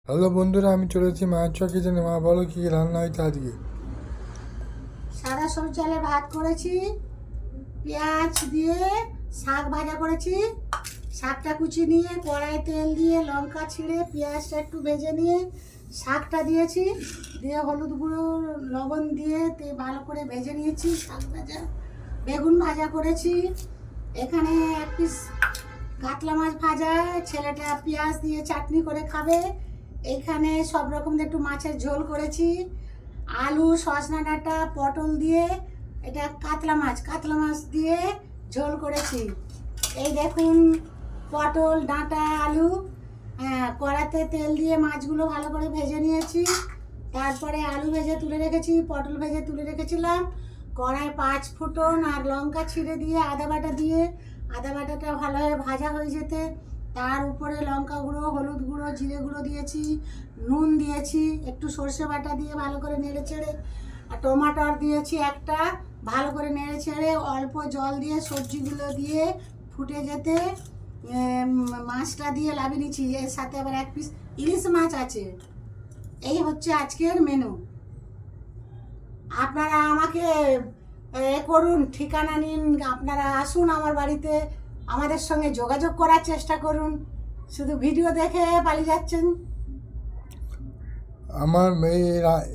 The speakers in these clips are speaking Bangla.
হ্যালো বন্ধুরা, আমি চলে এসেছি মায়ের চক কিচেনে। মা বলো কি রান্না হয়েছে আজকে? সাদা সরু চালের ভাত করেছি, পেঁয়াজ দিয়ে শাক ভাজা করেছি। শাকটা কুচি নিয়ে কড়াই তেল দিয়ে লঙ্কা ছিঁড়ে পেঁয়াজটা একটু ভেজে নিয়ে শাকটা দিয়েছি, দিয়ে হলুদ গুঁড়ো লবণ দিয়ে ভালো করে ভেজে নিয়েছি। শাক ভাজা, বেগুন ভাজা করেছি। এখানে এক পিস কাতলা মাছ ভাজা, ছেলেটা পেঁয়াজ দিয়ে চাটনি করে খাবে। এখানে সব রকম একটু মাছের ঝোল করেছি, আলু সজনা ডাঁটা পটল দিয়ে, এটা কাতলা মাছ দিয়ে ঝোল করেছি। এই দেখুন পটল ডাঁটা আলু, কড়াতে তেল দিয়ে মাছগুলো ভালো করে ভেজে নিয়েছি। তারপরে আলু ভেজে তুলে রেখেছি, পটল ভেজে তুলে রেখেছিলাম। কড়াই 5 ফোঁড়ন আর লঙ্কা ছিঁড়ে দিয়ে আদা বাটাটা ভালোভাবে ভাজা হয়ে যেতে তার উপরে লঙ্কা গুঁড়ো, হলুদ গুঁড়ো, জিরে গুঁড়ো দিয়েছি, নুন দিয়েছি, একটু সর্ষে বাটা দিয়ে ভালো করে নেড়ে চেড়ে, আর টমাটোর দিয়েছি একটা, ভালো করে নেড়ে চেড়ে অল্প জল দিয়ে সবজিগুলো দিয়ে ফুটে যেতে মাছটা দিয়ে লাভিয়ে নিচ্ছি। এর সাথে আবার এক পিস ইলিশ মাছ আছে। এই হচ্ছে আজকের মেনু। আপনারা আমাকে করুন, ঠিকানা নিন, আপনারা আসুন আমার বাড়িতে, আমাদের সঙ্গে যোগাযোগ করার চেষ্টা করুন। শুধু ভিডিও দেখে পালিয়ে যাচ্ছেন। আমার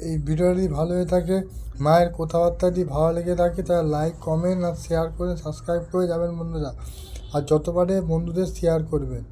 এই ভিডিওটা যদি ভালো হয়ে থাকে, মায়ের কথাবার্তা যদি ভালো লেগে থাকে, তাহলে লাইক কমেন্ট আর শেয়ার করে সাবস্ক্রাইব করে যাবেন বন্ধুরা। আর যত পারে বন্ধুদের শেয়ার করবেন।